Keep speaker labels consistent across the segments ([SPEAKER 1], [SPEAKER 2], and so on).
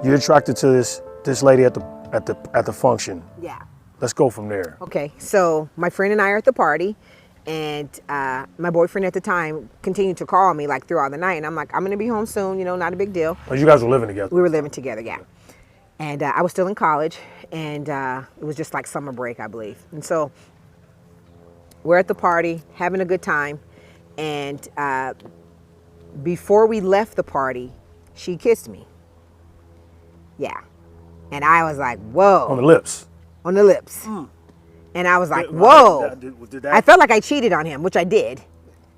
[SPEAKER 1] You're attracted to this lady at the function.
[SPEAKER 2] Yeah.
[SPEAKER 1] Let's go from there.
[SPEAKER 2] Okay, so my friend and I are at the party, and my boyfriend at the time continued to call me like throughout the night, and I'm like, I'm gonna be home soon, you know, not a big deal.
[SPEAKER 1] Oh, you guys were living together?
[SPEAKER 2] We were living together, yeah. And I was still in college, and it was just like summer break, I believe. And so we're at the party, having a good time, and before we left the party, she kissed me. Yeah. And I was like, whoa.
[SPEAKER 1] On the lips?
[SPEAKER 2] On the lips. And I was like, whoa. I felt like I cheated on him, which I did.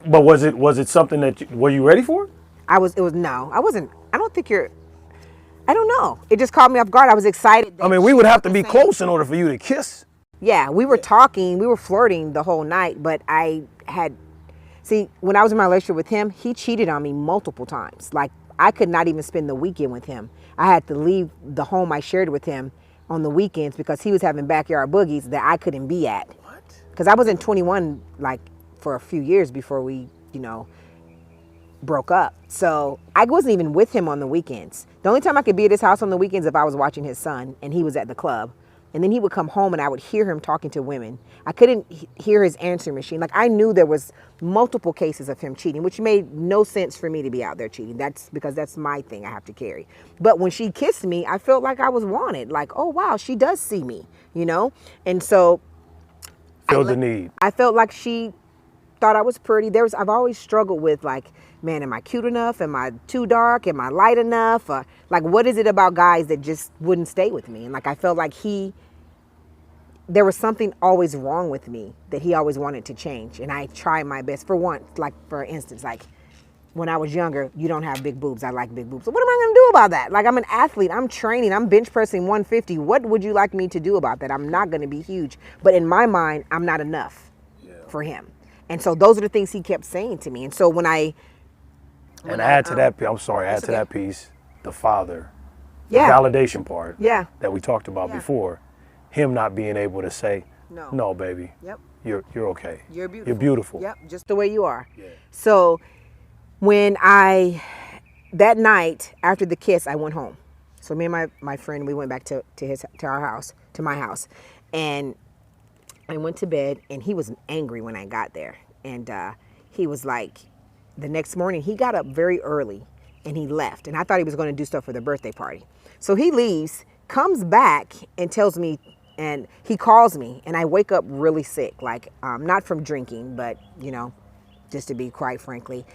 [SPEAKER 1] But was it something that were you ready for?
[SPEAKER 2] I don't know. It just caught me off guard. I was excited.
[SPEAKER 1] I mean, we would have to be close in order for you to kiss.
[SPEAKER 2] Yeah, we were talking, we were flirting the whole night, but when I was in my relationship with him, he cheated on me multiple times. Like, I could not even spend the weekend with him. I had to leave the home I shared with him on the weekends because he was having backyard boogies that I couldn't be at.
[SPEAKER 1] What?
[SPEAKER 2] Because I wasn't 21 like for a few years before we, broke up. So I wasn't even with him on the weekends. The only time I could be at his house on the weekends if I was watching his son and he was at the club. And then he would come home and I would hear him talking to women. I couldn't hear his answering machine. Like, I knew there was multiple cases of him cheating, which made no sense for me to be out there cheating. That's because that's my thing I have to carry. But when she kissed me, I felt like I was wanted. Like, oh, wow, she does see me, And so
[SPEAKER 1] Felt the need.
[SPEAKER 2] I felt like she thought I was pretty. I've always struggled with, like, man, am I cute enough? Am I too dark? Am I light enough? Or, like, what is it about guys that just wouldn't stay with me? And, like, I felt like there was something always wrong with me that he always wanted to change. And I tried my best. For instance, like, when I was younger, you don't have big boobs. I like big boobs. So what am I going to do about that? Like, I'm an athlete. I'm training. I'm bench pressing 150. What would you like me to do about that? I'm not going to be huge. But in my mind, I'm not enough for him. And so those are the things he kept saying to me. And so
[SPEAKER 1] add to that piece, the father, the validation part that we talked about before, him not being able to say, no, baby, you're okay.
[SPEAKER 2] You're beautiful.
[SPEAKER 1] You're beautiful.
[SPEAKER 2] Yep, just the way you are.
[SPEAKER 1] Yeah.
[SPEAKER 2] So when that night after the kiss, I went home. So me and my friend, we went back to my house. And I went to bed, and he was angry when I got there. And he was like, the next morning, he got up very early, and he left. And I thought he was going to do stuff for the birthday party. So he leaves, comes back, and tells me, and he calls me, and I wake up really sick, like, not from drinking, but, just to be quite frankly,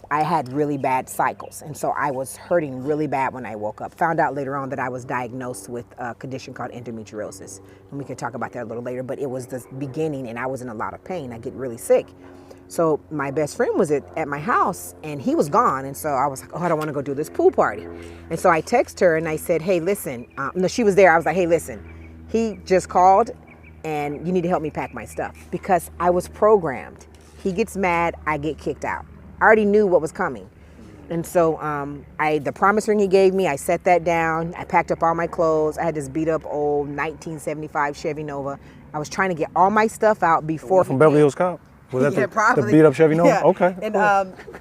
[SPEAKER 2] I had really bad cycles. And so I was hurting really bad when I woke up. Found out later on that I was diagnosed with a condition called endometriosis. And we can talk about that a little later, but it was the beginning, and I was in a lot of pain. I get really sick. So my best friend was at my house, and he was gone. And so I was like, oh, I don't want to go do this pool party. And so I text her, and I said, hey, listen. No, she was there. I was like, hey, listen, he just called, and you need to help me pack my stuff. Because I was programmed. He gets mad, I get kicked out. I already knew what was coming. And so the promise ring he gave me, I set that down. I packed up all my clothes. I had this beat up old 1975 Chevy Nova. I was trying to get all my stuff out before.
[SPEAKER 1] From Beverly Hills Cop? Was that
[SPEAKER 2] probably.
[SPEAKER 1] The beat up Chevy Nova?
[SPEAKER 2] Yeah.
[SPEAKER 1] Okay.
[SPEAKER 2] And,
[SPEAKER 1] cool.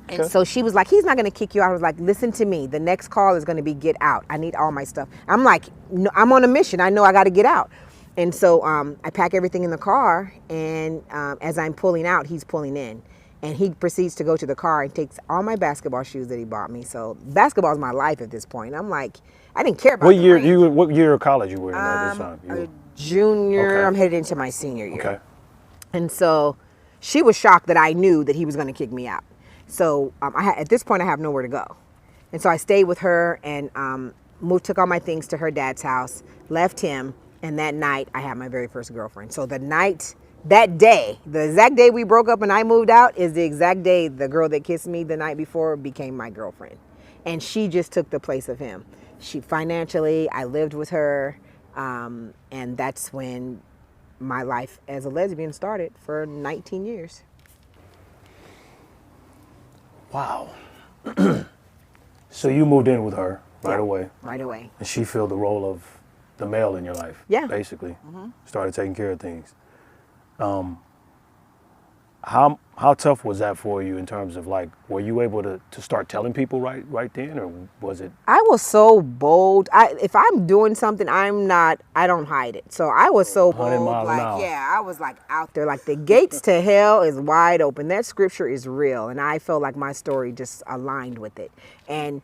[SPEAKER 2] And so she was like, he's not going to kick you out. I was like, listen to me. The next call is going to be get out. I need all my stuff. I'm like, no, I'm on a mission. I know I got to get out. And so I pack everything in the car. And as I'm pulling out, he's pulling in. And he proceeds to go to the car and takes all my basketball shoes that he bought me. So basketball is my life at this point. I'm like, I didn't care about
[SPEAKER 1] what year of college you were in at this time?
[SPEAKER 2] A junior. Okay. I'm headed into my senior year.
[SPEAKER 1] Okay.
[SPEAKER 2] And so she was shocked that I knew that he was going to kick me out. So at this point, I have nowhere to go. And so I stayed with her and took all my things to her dad's house, left him. And that night, I had my very first girlfriend. So that day, the exact day we broke up and I moved out is the exact day the girl that kissed me the night before became my girlfriend. And she just took the place of him. Financially, I lived with her. And that's when my life as a lesbian started for 19 years.
[SPEAKER 1] Wow. So you moved in with her right away.
[SPEAKER 2] Right away.
[SPEAKER 1] And she filled the role of the male in your life.
[SPEAKER 2] Yeah.
[SPEAKER 1] Basically.
[SPEAKER 2] Mm-hmm.
[SPEAKER 1] Started taking care of things. How tough was that for you in terms of like, were you able to start telling people right then, or was it?
[SPEAKER 2] I was so bold. If I'm doing something, I don't hide it. So I was so
[SPEAKER 1] 100
[SPEAKER 2] bold.
[SPEAKER 1] miles an hour.
[SPEAKER 2] Yeah, I was like out there, like the gates to hell is wide open. That scripture is real. And I felt like my story just aligned with it. And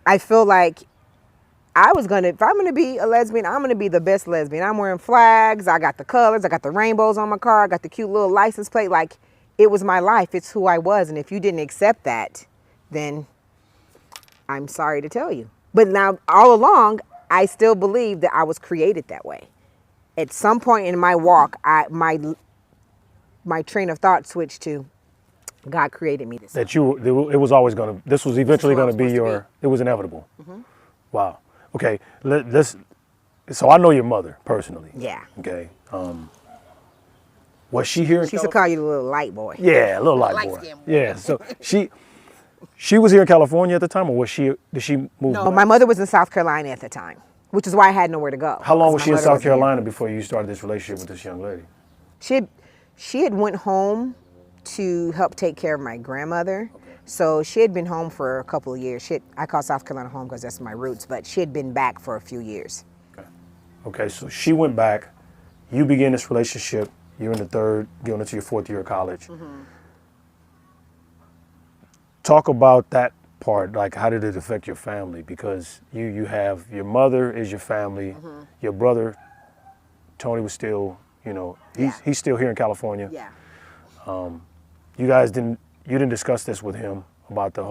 [SPEAKER 2] I feel like if I'm gonna be a lesbian, I'm gonna be the best lesbian. I'm wearing flags, I got the colors, I got the rainbows on my car, I got the cute little license plate. Like, it was my life, it's who I was. And if you didn't accept that, then I'm sorry to tell you. But now, all along, I still believe that I was created that way. At some point in my walk, my train of thought switched to God created me this way.
[SPEAKER 1] It was always gonna. This was eventually gonna be your. It was inevitable.
[SPEAKER 2] Mm-hmm.
[SPEAKER 1] Wow. Okay. So I know your mother personally.
[SPEAKER 2] Yeah.
[SPEAKER 1] Okay. Was she here?
[SPEAKER 2] She used to call you the little light boy.
[SPEAKER 1] Yeah, a little light boy. Yeah. So she was here in California at the time, or did she move?
[SPEAKER 2] No,
[SPEAKER 1] back?
[SPEAKER 2] my mother was in South Carolina at the time, which is why I had nowhere to go.
[SPEAKER 1] How long was she in South Carolina before you started this relationship with this young lady?
[SPEAKER 2] She had went home to help take care of my grandmother. Okay. So she had been home for a couple of years. I call South Carolina home because that's my roots, but she had been back for a few years.
[SPEAKER 1] Okay, so she went back. You began this relationship. You're in the third, going into your fourth year of college. Mm-hmm. Talk about that part. Like, how did it affect your family? Because you have your mother is your family. Mm-hmm. Your brother, Tony, was still, he's still here in California.
[SPEAKER 2] Yeah.
[SPEAKER 1] You guys didn't discuss this with him about the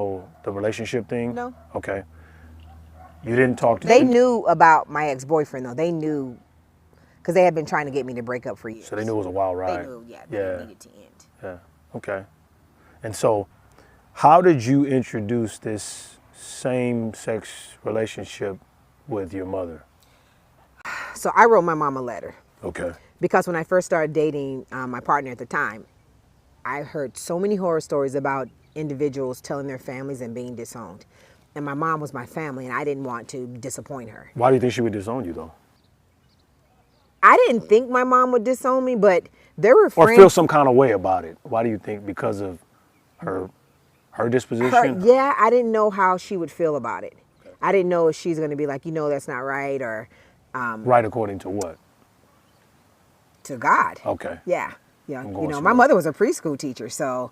[SPEAKER 1] relationship thing?
[SPEAKER 2] No.
[SPEAKER 1] Okay. You didn't talk to
[SPEAKER 2] They knew about my ex-boyfriend, though. They knew, because they had been trying to get me to break up for years.
[SPEAKER 1] So they knew it was a wild ride.
[SPEAKER 2] They knew, that it needed to end.
[SPEAKER 1] Yeah, okay. And so, how did you introduce this same-sex relationship with your mother?
[SPEAKER 2] So I wrote my mom a letter.
[SPEAKER 1] Okay.
[SPEAKER 2] Because when I first started dating my partner at the time, I heard so many horror stories about individuals telling their families and being disowned. And my mom was my family, and I didn't want to disappoint her.
[SPEAKER 1] Why do you think she would disown you, though?
[SPEAKER 2] I didn't think my mom would disown me, but there were friends.
[SPEAKER 1] Or feel some kind of way about it. Why do you think? Because of her disposition?
[SPEAKER 2] Yeah, I didn't know how she would feel about it. Okay. I didn't know if she's going to be like, that's not right, or...
[SPEAKER 1] right according to what?
[SPEAKER 2] To God.
[SPEAKER 1] Okay.
[SPEAKER 2] Yeah. Yeah. My mother was a preschool teacher, so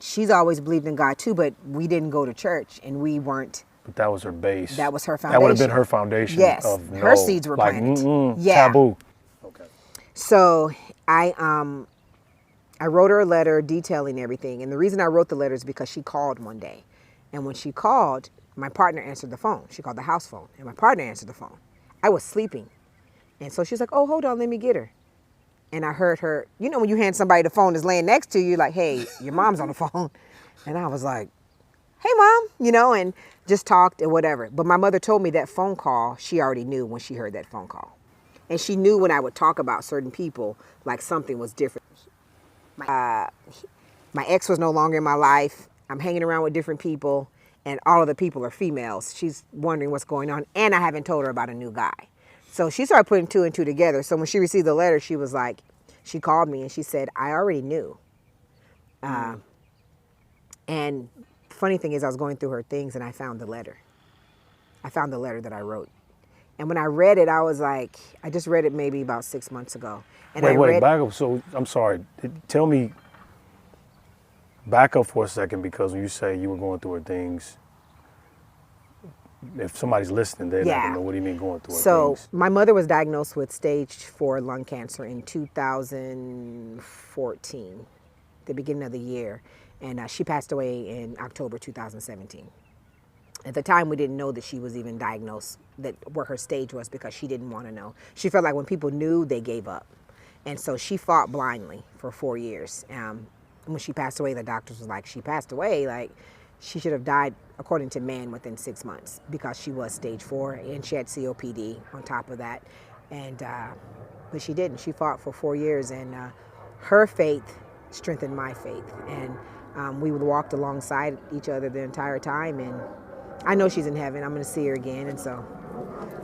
[SPEAKER 2] she's always believed in God too, but we didn't go to church, and we weren't.
[SPEAKER 1] But that was her base.
[SPEAKER 2] That was her foundation.
[SPEAKER 1] That would have been her foundation.
[SPEAKER 2] Yes. Her seeds were planted.
[SPEAKER 1] Yeah. Taboo. Okay.
[SPEAKER 2] So I wrote her a letter detailing everything, and the reason I wrote the letter is because she called one day, and when she called, my partner answered the phone. She called the house phone, and my partner answered the phone. I was sleeping, and so she's like, "Oh, hold on, let me get her." And I heard her, when you hand somebody the phone that's laying next to you, like, "Hey, your mom's on the phone." And I was like, "Hey, Mom," and just talked and whatever. But my mother told me that phone call, she already knew when she heard that phone call. And she knew when I would talk about certain people, like something was different. My ex was no longer in my life. I'm hanging around with different people, and all of the people are females. She's wondering what's going on, and I haven't told her about a new guy. So she started putting two and two together. So when she received the letter, she was like, she called me and she said, "I already knew." And funny thing is, I was going through her things and I found the letter. I found the letter that I wrote. And when I read it, I was like, I just read it maybe about 6 months ago. And
[SPEAKER 1] wait, back up. So I'm sorry. Tell me, back up for a second, because when you say you were going through her things, if somebody's listening, they're not going to know what do you mean going through her things.
[SPEAKER 2] So my mother was diagnosed with stage 4 lung cancer in 2014, the beginning of the year. And she passed away in October 2017. At the time, we didn't know that she was even diagnosed, what her stage was, because she didn't want to know. She felt like when people knew, they gave up. And so she fought blindly for 4 years. When she passed away, the doctors was like, she passed away, like she should have died, according to man, within 6 months, because she was stage 4 and she had COPD on top of that. And but she didn't. She fought for 4 years, and her faith strengthened my faith. And we walked alongside each other the entire time, and I know she's in heaven. I'm going to see her again, and so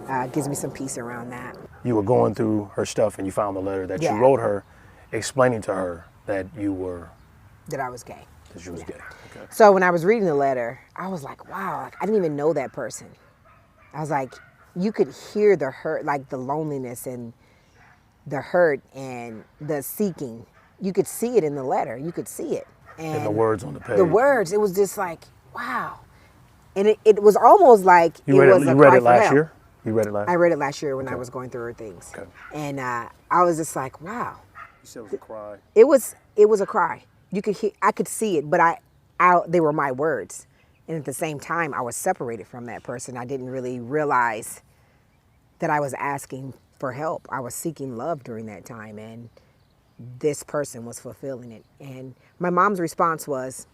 [SPEAKER 2] it gives me some peace around that.
[SPEAKER 1] You were going through her stuff, and you found the letter that you wrote her, explaining to her that you were...
[SPEAKER 2] That I was gay.
[SPEAKER 1] That you was gay. Okay.
[SPEAKER 2] So when I was reading the letter, I was like, wow, like, I didn't even know that person. I was like, you could hear the hurt, like the loneliness and the hurt and the seeking. You could see it in the letter. You could see it.
[SPEAKER 1] And the words on the page.
[SPEAKER 2] The words, it was just like, wow. And it was almost like
[SPEAKER 1] you read it last year? You read it last year?
[SPEAKER 2] I read it last year when I was going through her things.
[SPEAKER 1] Okay.
[SPEAKER 2] And I was just like, wow.
[SPEAKER 1] You said it was a cry.
[SPEAKER 2] It was a cry. You could hear, I could see it, but they were my words. And at the same time, I was separated from that person. I didn't really realize that I was asking for help. I was seeking love during that time, and this person was fulfilling it. And my mom's response was,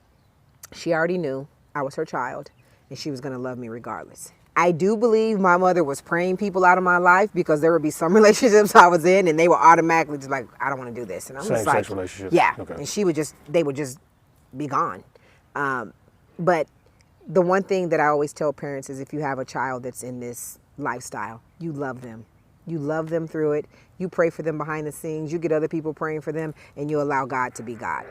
[SPEAKER 2] she already knew I was her child, and she was going to love me regardless. I do believe my mother was praying people out of my life, because there would be some relationships I was in and they were automatically just like, I don't want to do this. And I'm just like,
[SPEAKER 1] same-sex relationship.
[SPEAKER 2] Yeah.
[SPEAKER 1] Okay.
[SPEAKER 2] And they would just be gone. But the one thing that I always tell parents is, if you have a child that's in this lifestyle, you love them. You love them through it. You pray for them behind the scenes. You get other people praying for them, and you allow God to be God.